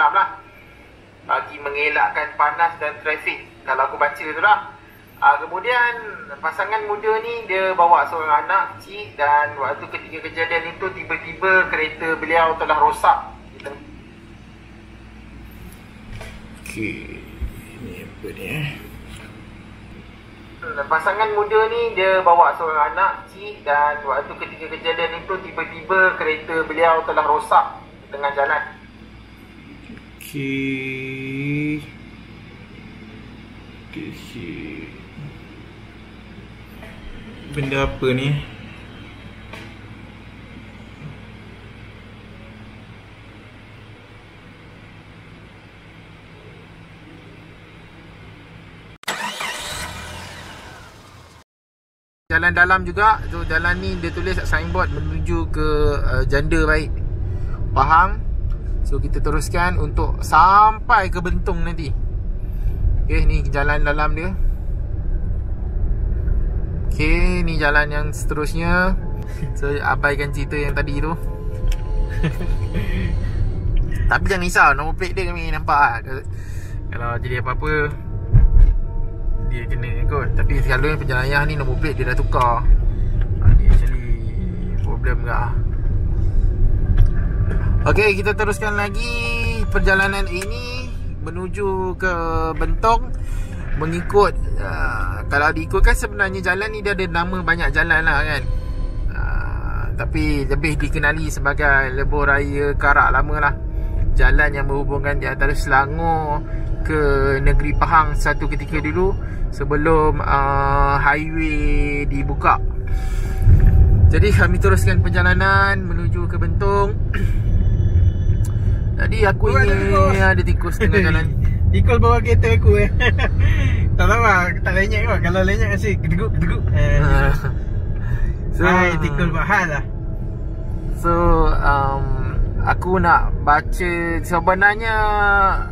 malam lah, bagi mengelakkan panas dan trafik, kalau aku baca tu lah. Kemudian pasangan muda ni dia bawa seorang anak kecil, dan waktu ketika kejadian itu tiba-tiba kereta beliau telah rosak. Okey, ni apa ni Pasangan muda ni dia bawa seorang anak kecil, dan waktu ketika kejadian itu tiba-tiba kereta beliau telah rosak di tengah jalan. Okey. Benda apa ni? Jalan dalam juga. So jalan ni dia tulis signboard menuju ke Janda Baik Pahang. So kita teruskan untuk sampai ke Bentong nanti. Okay, ni jalan dalam dia. Okay, ni jalan yang seterusnya. So abaikan cerita yang tadi tu. Tapi jangan risau, nombor plate dia kami nampak lah. Kalau jadi apa-apa dia kena kot. Tapi selalunya penjenayah ni nombor plate dia dah tukar. Ni actually problem lah. Okay, kita teruskan lagi perjalanan ini menuju ke Bentong. Mengikut kalau diikutkan sebenarnya jalan ni dia ada nama banyak jalan lah kan. Tapi lebih dikenali sebagai Lebuh Raya Karak Lama lah. Jalan yang menghubungkan di antara Selangor ke negeri Pahang satu ketika dulu, sebelum highway dibuka. Jadi kami teruskan perjalanan menuju ke Bentong. Tadi aku ini ada tikus tengah jalan. Tikus bawa kereta aku tak tahu lah, tak lenyek kot. Kalau lenyek kasi kedeguk-kedeguk. So tikus buat hal lah. So aku nak baca. Sebenarnya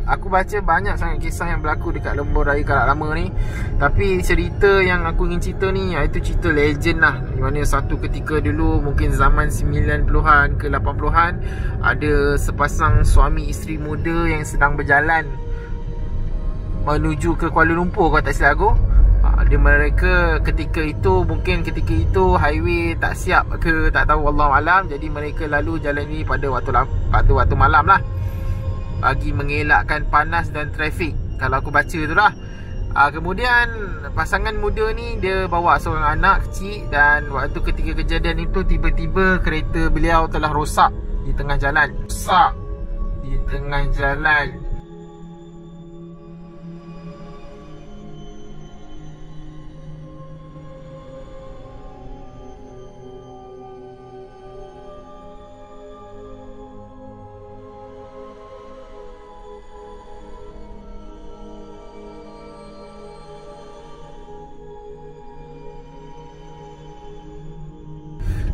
aku baca banyak sangat kisah yang berlaku dekat Lebuh Raya Karak Lama ni. Tapi cerita yang aku ingin cerita ni, iaitu cerita legend lah. Di mana satu ketika dulu, mungkin zaman 90-an ke 80-an, ada sepasang suami isteri muda yang sedang berjalan menuju ke Kuala Lumpur, kalau tak silap aku. Mereka ketika itu, mungkin ketika itu highway tak siap ke tak tahu, Wallahualam. Jadi mereka lalu jalan ni pada waktu malam lah, bagi mengelakkan panas dan trafik, kalau aku baca tu lah. Kemudian pasangan muda ni dia bawa seorang anak kecil, dan waktu ketika kejadian itu tiba-tiba kereta beliau telah rosak di tengah jalan. Rosak di tengah jalan.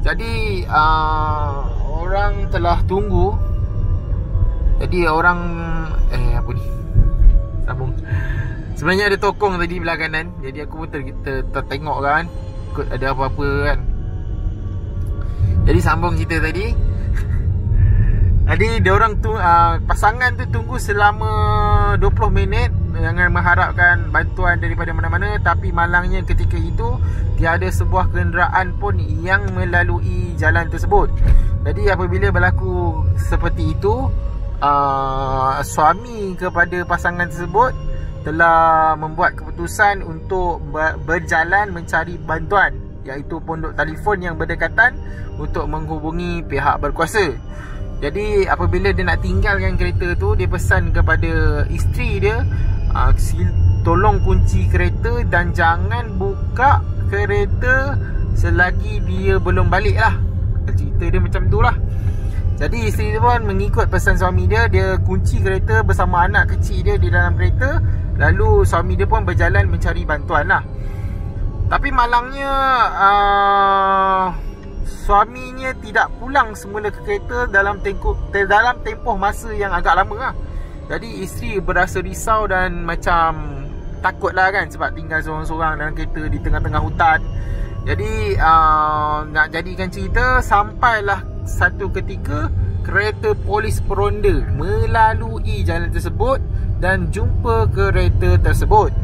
Jadi orang telah tunggu. Jadi orang apa ni? Sambung. Sebenarnya ada tokong tadi belah kanan. Jadi aku pun tertengok kan, ikut ada apa-apa kan. Jadi sambung cerita tadi. Jadi diorang pasangan tu tunggu selama 20 minit dengan mengharapkan bantuan daripada mana-mana. Tapi malangnya ketika itu tiada sebuah kenderaan pun yang melalui jalan tersebut. Jadi apabila berlaku seperti itu, suami kepada pasangan tersebut telah membuat keputusan untuk berjalan mencari bantuan, iaitu pondok telefon yang berdekatan, untuk menghubungi pihak berkuasa. Jadi apabila dia nak tinggalkan kereta tu, dia pesan kepada isteri dia, tolong kunci kereta dan jangan buka kereta selagi dia belum balik lah. Cerita dia macam tu lah. Jadi isteri dia pun mengikut pesan suami dia. Dia kunci kereta bersama anak kecil dia di dalam kereta. Lalu suami dia pun berjalan mencari bantuan lah. Tapi malangnya suaminya tidak pulang semula ke kereta dalam tempoh masa yang agak lama lah. Jadi isteri berasa risau dan macam takut lah kan, sebab tinggal seorang-seorang dalam kereta di tengah-tengah hutan. Jadi nak jadikan cerita, sampailah satu ketika kereta polis peronda melalui jalan tersebut dan jumpa kereta tersebut.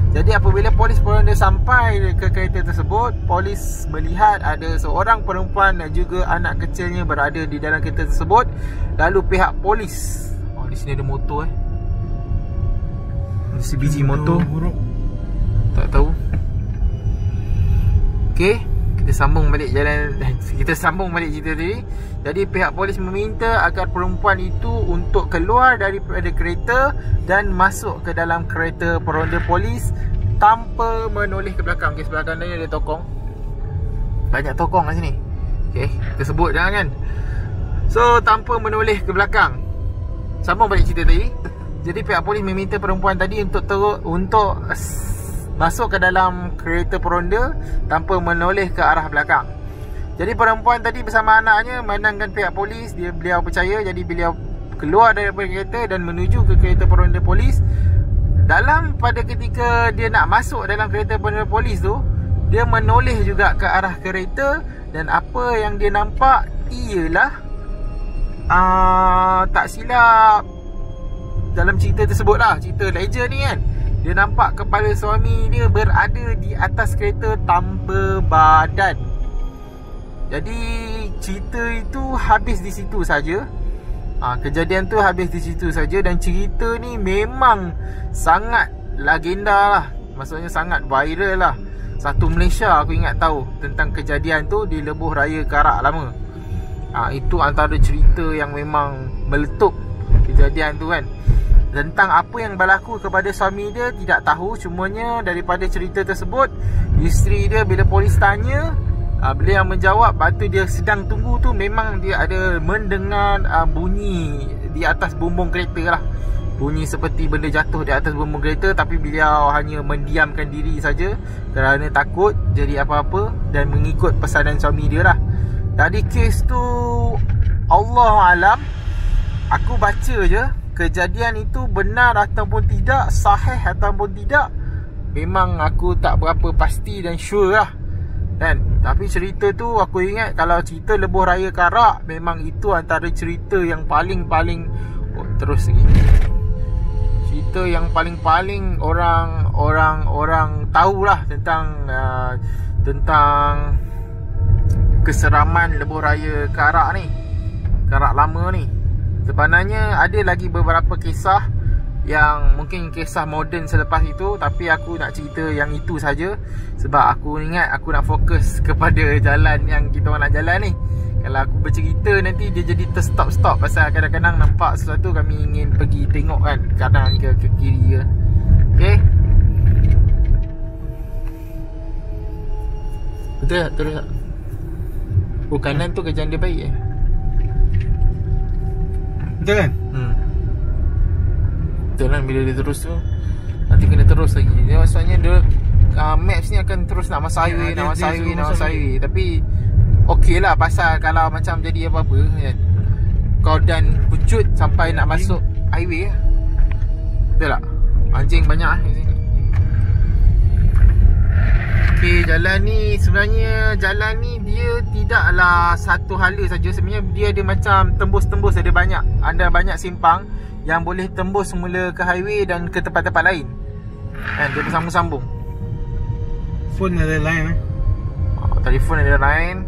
Jadi apabila polis peronda sampai ke kereta tersebut, polis melihat ada seorang perempuan dan juga anak kecilnya berada di dalam kereta tersebut. Lalu pihak polis, di sini ada motor Ada sebiji motor buruk. Tak tahu. Okey, kita sambung balik cerita tadi. Jadi pihak polis meminta agar perempuan itu untuk keluar daripada kereta dan masuk ke dalam kereta peronda polis tanpa menoleh ke belakang. Okey, sebelah kanan ni ada tokong. Banyak tokong kat sini. Okey, kita sebut jangan kan. So, tanpa menoleh ke belakang. Sambung balik cerita tadi. Jadi pihak polis meminta perempuan tadi untuk masuk ke dalam kereta peronda tanpa menoleh ke arah belakang. Jadi perempuan tadi bersama anaknya menenangkan pihak polis. Beliau percaya, jadi beliau keluar daripada kereta dan menuju ke kereta peronda polis. Pada ketika dia nak masuk dalam kereta peronda polis tu, dia menoleh juga ke arah kereta. Dan apa yang dia nampak ialah tak silap dalam cerita tersebut lah, cerita legend ni kan, dia nampak kepala suami dia berada di atas kereta tanpa badan. Jadi cerita itu habis di situ saja. Kejadian tu habis di situ saja. Dan cerita ni memang sangat legenda lah, maksudnya sangat viral lah. Satu Malaysia aku ingat tahu tentang kejadian tu di Lebuh Raya Karak lama. Itu antara cerita yang memang meletup kejadian tu kan. Tentang apa yang berlaku kepada suami dia tidak tahu. Cumanya daripada cerita tersebut, isteri dia bila polis tanya, beliau menjawab waktu dia sedang tunggu tu memang dia ada mendengar bunyi di atas bumbung kereta lah. Bunyi seperti benda jatuh di atas bumbung kereta. Tapi beliau hanya mendiamkan diri saja kerana takut jadi apa-apa dan mengikut pesanan suami dia lah. Jadi kes tu Allah alam, aku baca je kejadian itu benar ataupun tidak, sahih ataupun tidak, memang aku tak berapa pasti dan sure lah kan. Tapi cerita tu aku ingat, kalau cerita Lebuh Raya Karak, memang itu antara cerita yang paling terus lagi, cerita yang paling orang tahulah tentang keseraman Lebuh Raya Karak ni, Karak lama ni. Sebenarnya ada lagi beberapa kisah yang mungkin kisah moden selepas itu, tapi aku nak cerita yang itu saja sebab aku ingat aku nak fokus kepada jalan yang kita orang nak jalan ni. Kalau aku bercerita nanti dia jadi terstop-stop, pasal kadang-kadang nampak sesuatu kami ingin pergi tengok kan, kanan ke kiri ke. Okay, betul tak? Terus tak? Kanan tu kerjaan dia baik betul kan? Betul kan, bila dia terus tu nanti kena terus lagi. Dia maksudnya dia maps ni akan terus nak masuk highway, nak masuk highway. Tapi okey lah, pasal kalau macam jadi apa-apa kan, kau dan pucut sampai nak masuk highway lah. Betul tak? Anjing banyak lah. Okay, jalan ni sebenarnya dia tidaklah satu hala saja. Sebenarnya dia ada macam tembus-tembus, ada banyak simpang yang boleh tembus semula ke highway dan ke tempat-tempat lain kan, dia bersambung-sambung. Phone ada line telefon ada line.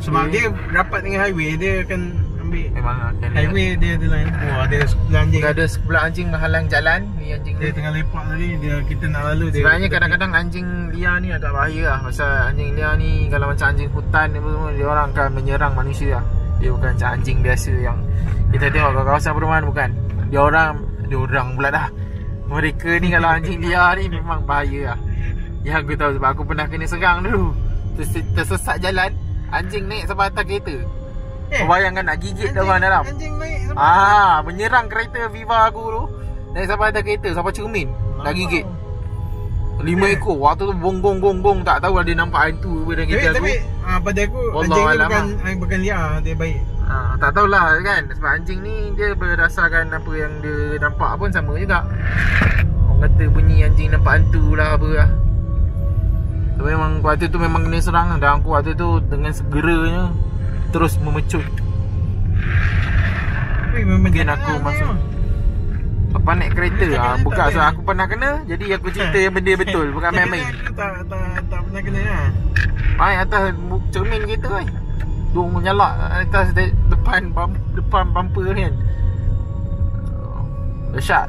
Sebab dia rapat dengan highway, dia akan ambil memang highway dia ada line. Ada sebelah anjing. Ada sebelah anjing menghalang jalan. Ni anjing dia tengah lepak tadi, kita nak lalu dia. Sebenarnya kadang-kadang anjing liar ni agak bahaya lah. Pasal anjing liar ni kalau macam anjing hutan ni semua, dia orang akan menyerang manusia lah. Dia bukan macam anjing biasa yang kita tengok kat kawasan perumahan, bukan. Dia orang pula dah. Mereka ni kalau anjing liar ni memang bahaya lah. Ya, aku tahu sebab aku pernah kena serang dulu. Tersesat jalan, anjing naik sampai atas kereta. Kau bayangkan nak gigit dia orang dalam. Anjing naik sampai menyerang kereta Viva aku tu. Naik sampai atas kereta, sampai cermin. Nak gigit 5 ekor. Waktu tu bong tak tahu ada nampak hantu apa dalam kereta aku. Tapi pada aku anjing ni bukan liar, dia baik. Tak tahulah kan, sebab anjing ni dia berdasarkan apa yang dia nampak pun sama juga. Orang kata bunyi anjing nampak hantu lah apa lah. Tapi memang waktu tu memang kena serang. Dan aku waktu tu dengan segeranya terus memecut. Mungkin aku masuk apa naik kereta bukan so aku pernah kena. Jadi aku cerita yang benda betul, bukan main-main. Tak pernah kena lah. Ai atas cermin kereta kan. Dong menyalak atas depan bumper ni kan. Dahsyat.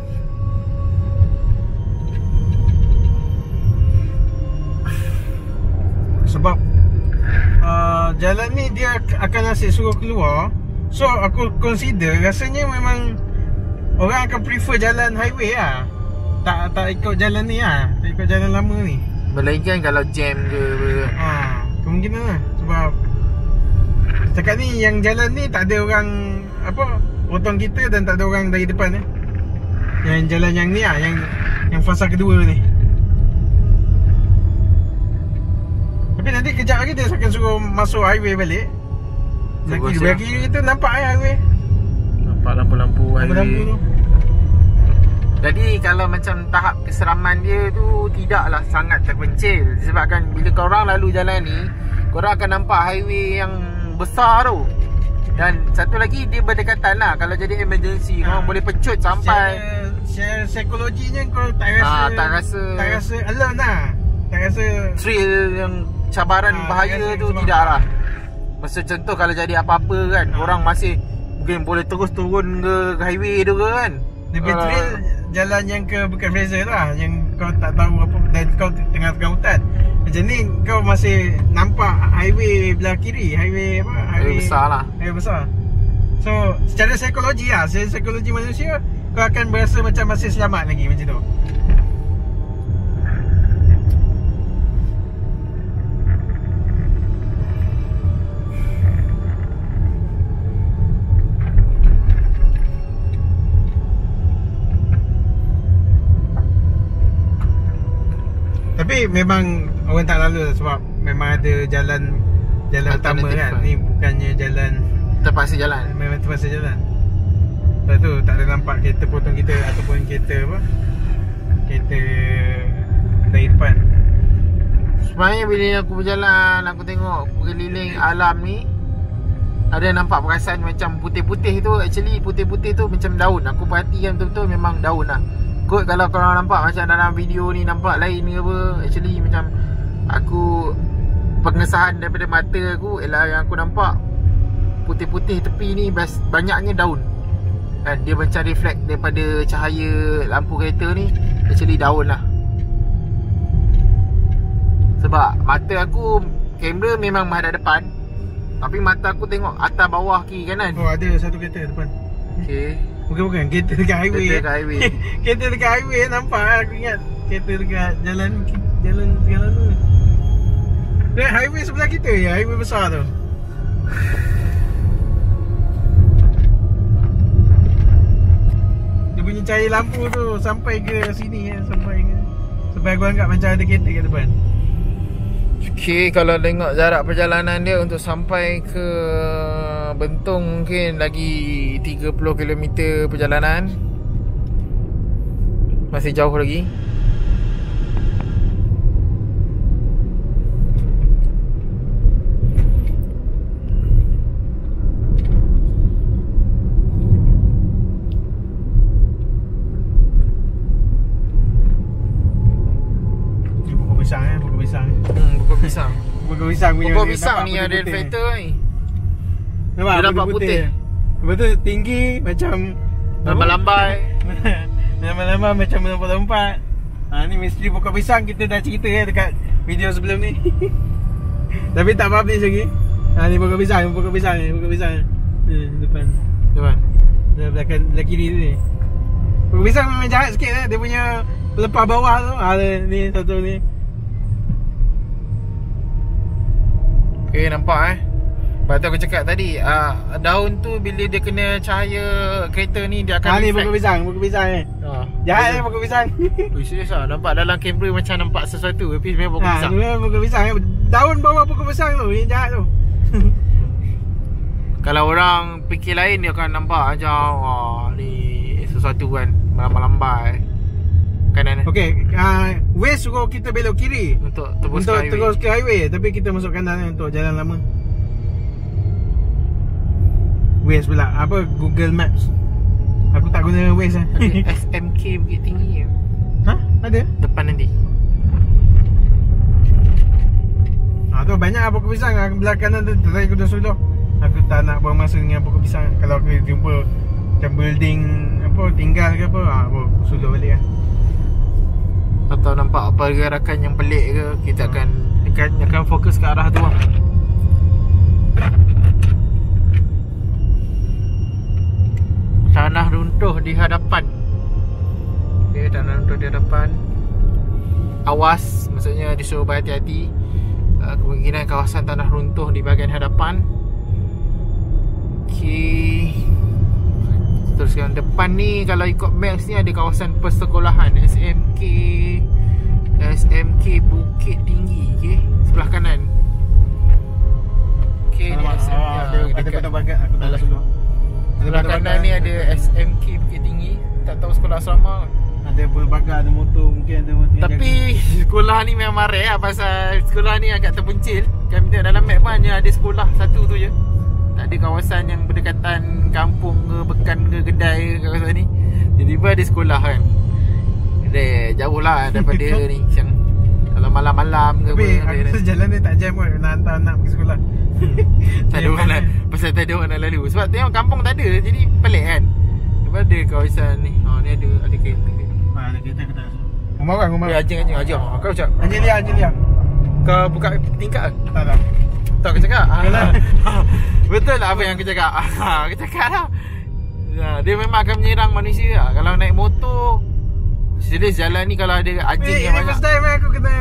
Sebab jalan ni dia akan asyik suruh keluar. So aku consider rasanya memang orang akan prefer jalan highway lah. Tak ikut jalan ni lah. Tak ikut jalan lama ni. Melainkan kalau jam ke kemungkinan lah. Sebab setakat ni yang jalan ni tak ada orang potong kita dan tak ada orang dari depan Yang jalan yang ni lah, yang fasa kedua ni. Tapi nanti kejap lagi dia akan suruh masuk highway balik. Sebelah kiri kita nampak highway. Nampak lampu-lampu highway. Lampu tu. Jadi kalau macam tahap keseraman dia tu tidaklah sangat terpencil. Disebabkan bila korang lalu jalan ni, korang akan nampak highway yang besar tu. Dan satu lagi dia berdekatan lah. Kalau jadi emergency korang boleh pecut sampai Secara psikologinya kau tak rasa alone lah. Tak rasa thrill yang cabaran bahaya tu tidak lah. Masa contoh kalau jadi apa-apa kan, orang masih mungkin boleh terus turun ke highway tu ke kan. Lebih thrill jalan yang ke bukan Fraser lah, yang kau tak tahu apa dan kau tengah-tengah hutan. Macam ni kau masih nampak highway belah kiri, highway besar lah. Highway besar. So secara psikologi lah, secara psikologi manusia, kau akan berasa macam masih selamat lagi macam tu. Tapi memang orang tak lalu sebab memang ada jalan utama kan. Ni bukannya jalan terpaksa jalan. Memang terpaksa jalan. Lepas tu tak ada nampak kereta potong kita ataupun kereta kereta dari depan. Sebenarnya bila aku berjalan, aku tengok berkeliling alam ni, ada nampak perasan macam putih-putih tu. Actually putih-putih tu macam daun. Aku perhatikan betul-betul memang daun lah. Kot kalau korang nampak macam dalam video ni nampak lain ke apa, actually macam aku pengesahan daripada mata aku ialah yang aku nampak putih-putih tepi ni banyaknya daun kan. Dia macam reflect daripada cahaya lampu kereta ni, actually daun lah. Sebab mata aku, kamera memang menghadap depan, tapi mata aku tengok atas bawah kiri kanan. Oh ada satu kereta depan. Okay. Bukan kereta dekat highway. Kereta dekat highway. Kereta dekat highway nampak aku ingat. Kereta dekat jalan tu. Dekat highway sebelah kita ya, highway besar tu. Dia punya cahaya lampu tu sampai ke sini ya, sampai aku anggap macam ada kereta kat depan. Okay, kalau tengok jarak perjalanan dia untuk sampai ke Bentong mungkin lagi 30 km perjalanan. Masih jauh lagi. Pokok pisang. Pokok pisang. Pokok pisang punya. Pokok pisang ni ada reflektor ni. Nampak, dia nampak putih. Lepas tu tinggi macam lambai-lambai. Lambai-lambai macam melompat-lompat. Ni misteri pokok pisang kita dah cerita dekat video sebelum ni. Tapi tak publish lagi. Ni pokok pisang ni. Depan. Belah kiri tu ni. Pokok pisang memang jahat sikit dia punya pelepah bawah tu. Ni satu ni. Okay, nampak Lepas tu aku cakap tadi, daun tu bila dia kena cahaya kereta ni dia akan ni pokok pisang ni. Jahat pokok pisang. Serius lah, nampak dalam kamera macam nampak sesuatu, tapi sebenarnya pokok pisang. Sebenarnya pokok pisang. Daun bawah pokok pisang tu yang jahat tu. Kalau orang fikir lain dia akan nampak macam ni sesuatu kan, lambai-lambai kanan. Okay, West suruh kita belok kiri untuk terus ke highway. Tapi kita masuk kanan untuk jalan lama. Waze pula. Apa Google Maps. Aku tak guna Waze lah. Ada SMK Bukit Tinggi. Ha? Ada? Depan nanti. Tu banyak pokok pisang. Belah kanan tu tadi aku dah suluh. Aku tak nak buang masa dengan pokok pisang. Kalau aku jumpa macam building apa tinggal ke apa, aku suluh balik lah. Atau nampak apa gerakan yang pelik ke, kita akan fokus ke arah tu lah. Tanah runtuh di hadapan. Okay, tanah runtuh di hadapan. Awas, maksudnya disuruh berhati-hati. Kemungkinan kawasan tanah runtuh di bahagian hadapan. Okay. Teruskan depan ni, kalau ikut maps ni ada kawasan persekolahan SMK Bukit Tinggi. Okay, sebelah kanan. Okay, ni SMK. Ada pada bagat aku tak suluh. Sebelah kanan ni ada SMK Bukit Tinggi. Tak tahu sekolah asrama. Ada pelbagai, ada motor, mungkin ada motor. Tapi sekolah ni memang marah lah, pasal sekolah ni agak terpencil. Kami tengok dalam map pun hanya ada sekolah satu tu je. Tak ada kawasan yang berdekatan kampung ke, pekan ke, kedai ke kawasan ni. Tiba-tiba ada sekolah kan. Jauh lah daripada ni. Macam kalau malam-malam ke. Tapi aku rasa jalan ni tak jam pun nak hantar anak pergi sekolah. Tak ada orang nak, pasal tak ada orang nak lalu. Sebab tengok kampung tak ada, jadi pelik kan. Lepas ada kawasan ni. Ni ada kereta. Ada kereta ke tak? Rumah orang, rumah. Ya, anjing. Kau cakap Anjing liar. kau buka tingkat ke? Tak. Tak aku cakap. Betul lah apa yang aku cakap. Aku cakap lah. Dia memang akan menyerang manusia lah. Kalau naik motor, serius jalan ni kalau ada anjing yang banyak. First time aku kena.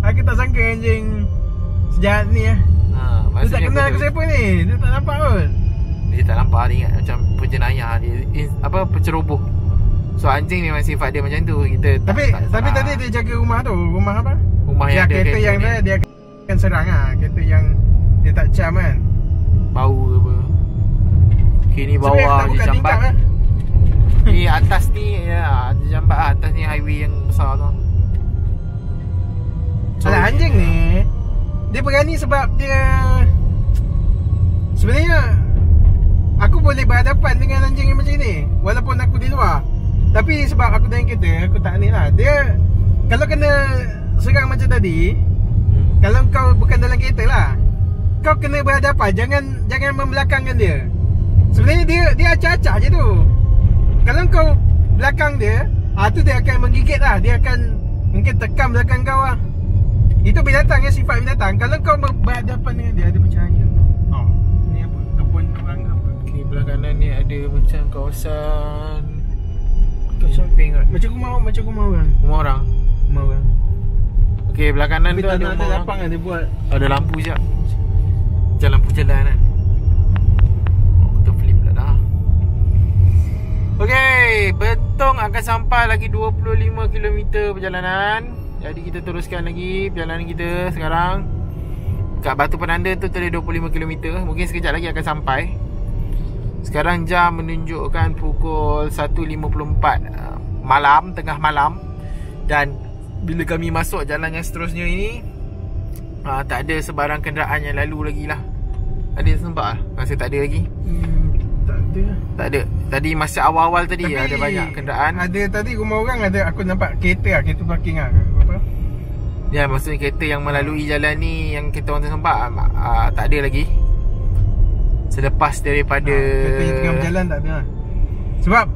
Aku tak sangka anjing sejahat ni lah. Dia tak kenal aku siapa ni. Dia tak nampak pun. Dia tak nampak, dia ingat macam penjenayah dia. Penceroboh. So anjing memang sifat dia macam tu. Kita Tapi tadi dia jaga rumah tu. Rumah apa? Rumah yang ada kereta yang dia akan serang lah. Kereta yang dia tak cam kan. Bau ke apa. Okay, ni bawah je jambat lah. Ni atas ni ya, jambat lah. Atas ni highway yang besar tu. Alah anjing ni, dia berani sebab dia sebenarnya aku boleh berhadapan dengan anjing yang macam ni walaupun aku di luar. Tapi sebab aku dalam kereta, aku tak ni lah. Dia kalau kena serang macam tadi, kalau kau bukan dalam kereta lah, kau kena berhadapan. Jangan membelakangkan dia. Sebenarnya dia acah-acah je tu. Kalau kau belakang dia, tu dia akan menggigit lah. Dia akan mungkin tekan belakang kau lah. Itu binatang ya, sifat binatang. Kalau kau berhadapan dengan dia, ada bercahaya. Ni apa? Kebun orang ke apa? Okay, belah kanan ni ada macam kawasan camping kan? Macam rumah orang. Rumah orang. Okay, belah kanan Tapi tu ada tak nak rumah ada orang. lapang kan dia buat. Ada lampu je. Macam lampu jalan kan. Kita flip pula dah. Okay, Bentong akan sampai lagi 25 km perjalanan. Jadi kita teruskan lagi perjalanan kita sekarang. Kat Batu Penanda tu ada 25 km. Mungkin sekejap lagi akan sampai. Sekarang jam menunjukkan pukul 1.54 malam, tengah malam. Dan bila kami masuk jalan yang seterusnya ini, tak ada sebarang kenderaan yang lalu lagi lah. Ada sempat lah? Rasa tak ada lagi? Tak ada. Tadi masa awal-awal tadi tapi ada banyak kenderaan. Ada tadi rumah orang ada, aku nampak kereta parking lah. Apa? Ya, maksudnya kereta yang melalui jalan ni yang kita orang sempat tak ada lagi. Selepas daripada kereta yang tengah berjalan tak ada lah. Sebab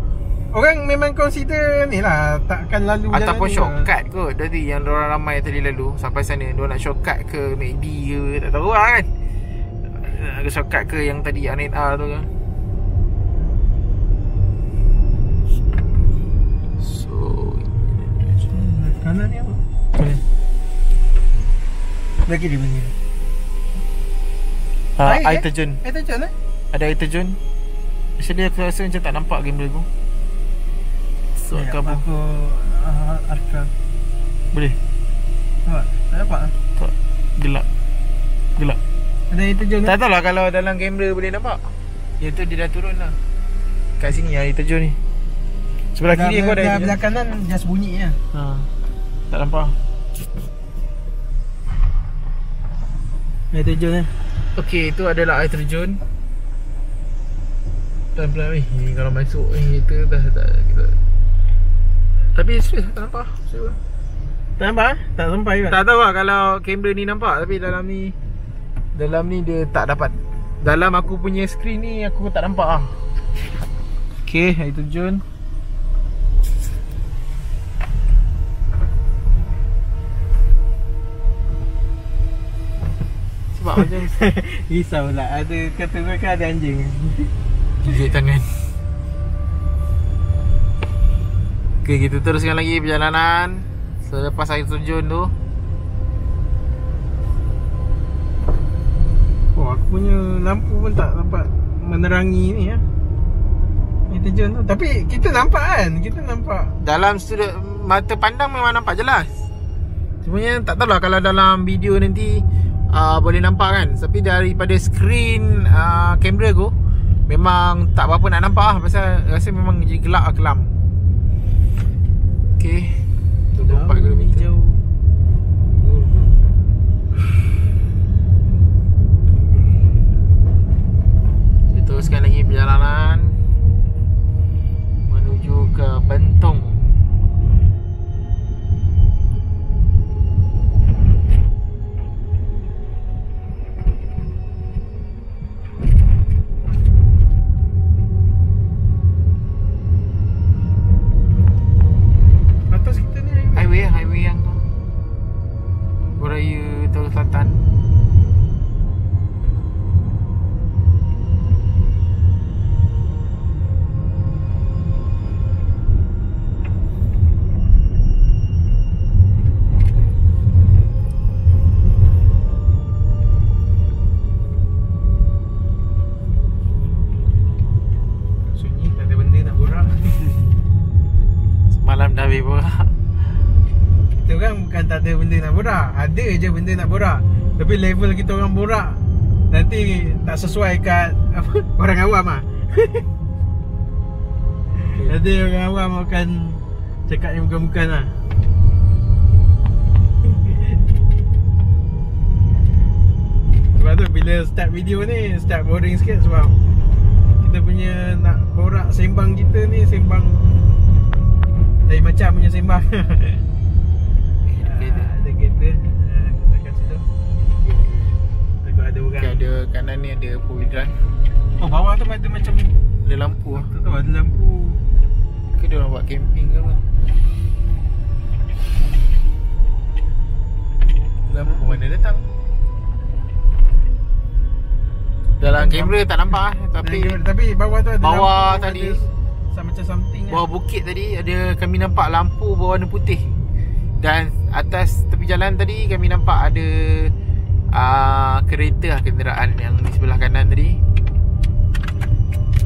orang memang consider ni lah, takkan lalu jalan ataupun ni shortcut kot. Tadi yang diorang ramai tadi lalu sampai sana, diorang nak shortcut ke MACD ke, tak tahu lah kan. Nak shortcut ke yang tadi RNR tu ke. So kanan ni apa? Lagi di mana? Air terjun. Air terjun eh? Ada air terjun. Actually aku rasa macam tak nampak gambar aku. So ya, kabur. Aku arka. Boleh? Tak nampak lah. Tak. Gelap. Ada air terjun. Tak tahu lah kalau dalam kamera boleh nampak. Ya tu dia dah turun lah. Kat sini air terjun ni. Sebelah kiri kau ada air terjun. Belah kanan just bunyi je. Tak nampak. Air terjun eh. Okey, itu adalah air terjun. Pelan-pelan ni kalau masuk ni kita dah tak kita. Tapi serius tak nampak. Serius. Tak nampak? Tak sampai kan? Tak tahu lah kalau kamera ni nampak, tapi dalam ni dia tak dapat. Dalam aku punya skrin ni aku tak nampak lah. Okay, air terjun. Sebab macam risau lah. Ada kata mereka ada anjing. gigit tangan. Okay, kita teruskan lagi perjalanan selepas air terjun tu. Oh, aku punya lampu pun tak dapat menerangi ni ya. Air terjun tu. Tapi kita nampak kan? Kita nampak. Dalam sudut mata pandang memang nampak jelas. Sebenarnya tak tahulah kalau dalam video nanti boleh nampak kan. Tapi daripada skrin kamera aku memang tak berapa nak nampak lah. Pasal rasa memang gelap lah, kelam. Okay, 24 km jauh. Kita teruskan lagi perjalanan menuju ke Bentong. Highway yang tu Boraya Taru Selatan. Sunyi, tak ada benda nak borak. Semalam dah habis borak. Kita orang bukan tak ada benda nak borak. Ada je benda nak borak. Tapi level kita orang borak nanti tak sesuai kat apa, orang awam lah. Nanti orang awam akan cakap yang bukan-bukan lah. Sebab tu bila start video ni start boring sikit. Sebab kita punya nak borak sembang kita ni sembang lain macam punya sembang. Ada kereta. Kita kat situ. Takut ada orang. Okay, ada kanan ni ada 4-wheel drive. Oh, bawah tu ada macam Ada lampu lah. tu ada lampu. Ke dia orang buat camping ke apa? Lampu mana datang? Dalam kamera tak nampak lah. Tapi bawah tu ada bawah lampu, tadi ada macam something bawah bukit tadi ada, kami nampak lampu berwarna putih. Dan atas tepi jalan tadi kami nampak ada kereta lah, kenderaan yang di sebelah kanan tadi.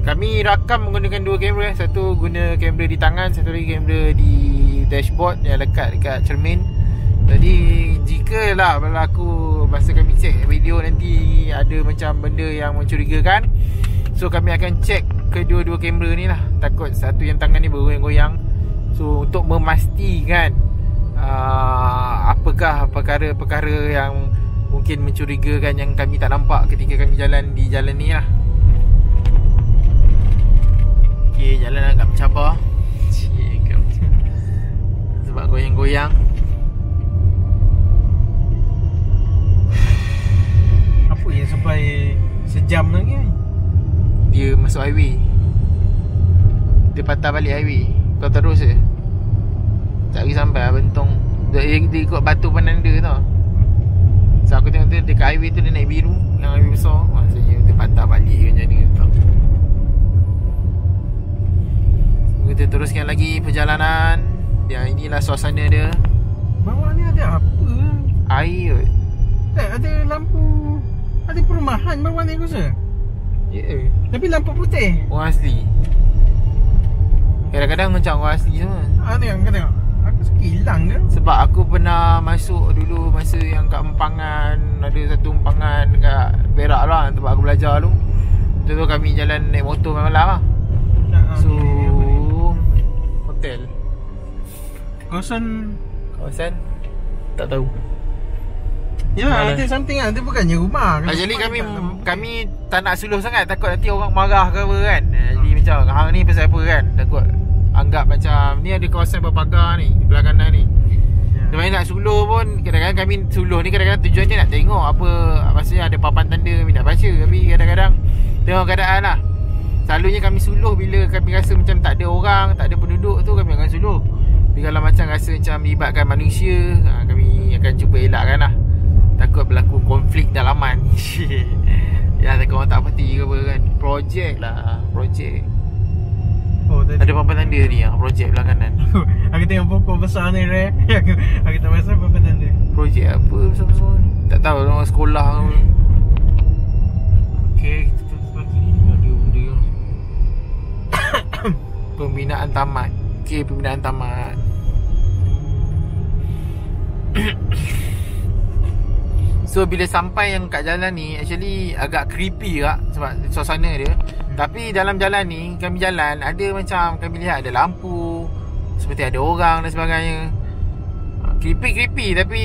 Kami rakam menggunakan dua kamera. Satu guna kamera di tangan, satu lagi kamera di dashboard yang lekat dekat cermin. Jadi jika lah berlaku masa kami cek video nanti ada macam benda yang mencurigakan, so kami akan cek kedua-dua kamera ni lah. Takut satu yang tangan ni bergoyang-goyang. So untuk memastikan apakah perkara-perkara yang mungkin mencurigakan yang kami tak nampak ketika kami jalan di jalan ni lah. Okay, jalan agak mencabar sebab goyang-goyang. Apa yang sampai sejam lagi? Dia masuk highway. Dia patah balik highway. Kau terus je tak pergi sampai lah Bentong. Dia ikut batu penanda tau. So aku tengok dia dekat highway tu dia naik biru, yang highway besar. Maksudnya dia patah balik ke macam ni tau. Kita teruskan lagi perjalanan. Ya, inilah suasana dia. Bawah ni ada apa? Air. Tak ada lampu. Ada perumahan bawah ni aku rasa. Ya yeah. Tapi lampu putih. Orang asli. Kadang-kadang macam orang asli semua. Tengok kau tengok. Aku sekilang ke? Sebab aku pernah masuk dulu masa yang kat Empangan. Ada satu Empangan dekat Perak lah, tempat aku belajar tu. Tu kami jalan naik motor malam lah. So hotel. Kawasan tak tahu. Ya, ada something lah. Dia bukannya rumah. Jadi kami tak nak suluh sangat. Takut nanti orang marah ke apa kan. Jadi macam hang ni pasal apa kan. Takut anggap macam ni ada kawasan berpagar ni belah kanan ni. Dia nak suluh pun kadang-kadang kami suluh ni kadang-kadang tujuannya nak tengok apa. Maksudnya ada papan tanda kami nak baca. Tapi kadang-kadang tengok keadaan lah. Selalunya kami suluh bila kami rasa macam tak ada orang, tak ada penduduk tu kami akan suluh. Tapi kalau macam rasa macam melibatkan manusia, kami akan cuba elakkan lah. Takut berlaku konflik dalaman. Ya, takut orang tak pasti ke apa kan. Projek lah, projek. Oh, ada papan tanda ni lah, projek belah kanan. Aku tengok pokok besar ni, Re. Aku tak pasal papan tanda. Projek apa besar-besar ni? Tak tahu, orang sekolah. Okay, kita sebelah kiri ni ada benda yang pembinaan tamat. Okay, pembinaan tamat. So bila sampai yang kat jalan ni, actually agak creepy lah sebab suasana dia. Tapi dalam jalan ni, kami jalan ada macam kami lihat ada lampu, seperti ada orang dan sebagainya. Creepy tapi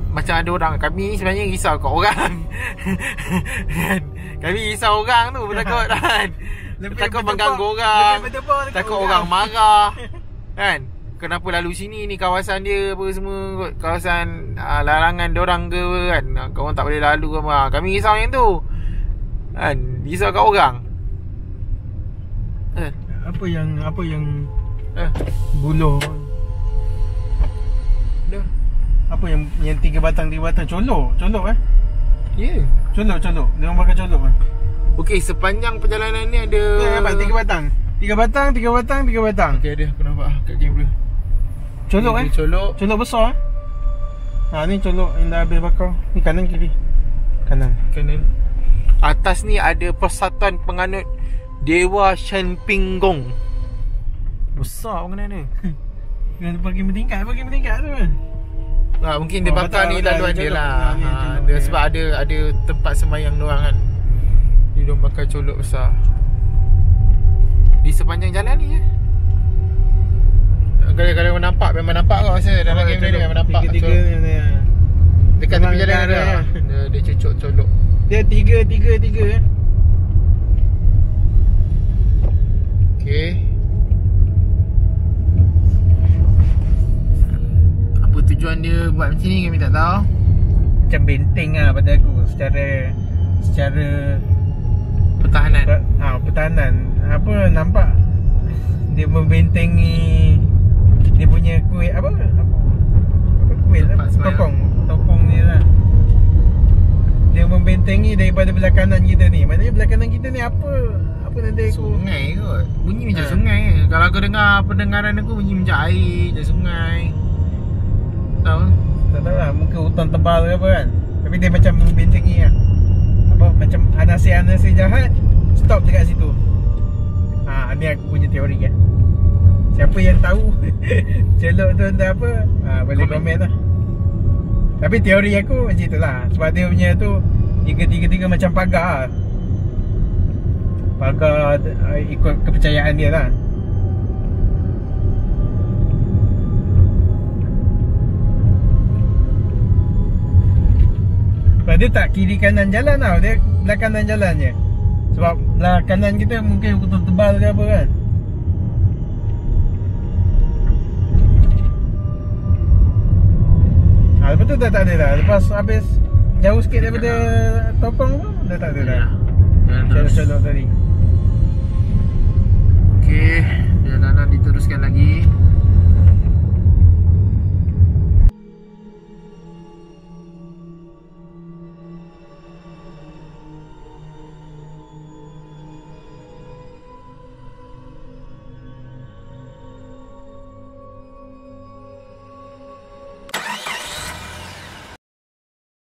macam ada orang. Kami sebenarnya risau kat orang. Kami risau orang tu, takut kan. Takut mengganggu orang, takut orang marah kan. Kenapa lalu sini ni, kawasan dia apa semua, kawasan larangan diorang ke kan. Korang tak boleh lalu ke apa. Kami risau yang tu kan, risau kat orang. Apa yang buluh. Dah. Apa yang tiga batang colok Ya. Colok. Dia orang pakai colok kan. Okey, sepanjang perjalanan ni ada nampak tiga batang. Okey, ada aku nampak kat kamera. Colok Colok besar ni colok yang dah habis bakar. Ni kanan kiri. Kanan. Atas ni ada Persatuan Penganut Dewa Shan Ping Gong. Besar bangunan ni. Dia bagi bertingkat tu kan. Mungkin dia bakar ni laluan dia lah. Dia sebab ada tempat sembahyang diorang kan. Dia diorang bakar colok besar di sepanjang jalan ni. Kalau memang nampak kau rasa dalam kamera ni memang nampak. Tiga ni. Dekat tepi jalan ada. Dia cucuk colok. Dia tiga. Okey. Apa tujuan dia buat macam ni kami tak tahu. Macam benteng lah pada aku secara pertahanan. Pertahanan. Apa nampak dia membentengi dia punya kuil apa kuil tokong ni lah. Dia membentengi daripada belah kanan kita ni. Maknanya belah kanan kita ni apa nanti aku sungai kot. Bunyi macam sungai. Kalau aku dengar pendengaran aku bunyi macam air, macam sungai. Tak tahu lah, mungkin hutan tebal ke apa kan. Tapi dia macam membentengi lah. Apa macam anasir-anasir jahat stop dekat situ. Ni aku punya teori kan. Siapa yang tahu celok tu entah apa, boleh komen lah. Tapi teori aku macam itulah. Sebab dia punya tu tiga macam pagar. Pagar ikut kepercayaan dia lah. Sebab dia tak kiri kanan jalan tau. Dia belah kanan jalan je. Sebab belah kanan kita mungkin hutan tebal ke apa kan. Lepas tu dah tak ada dah. Lepas habis jauh sikit daripada tokong tu dah tak ada dah. Colok tadi.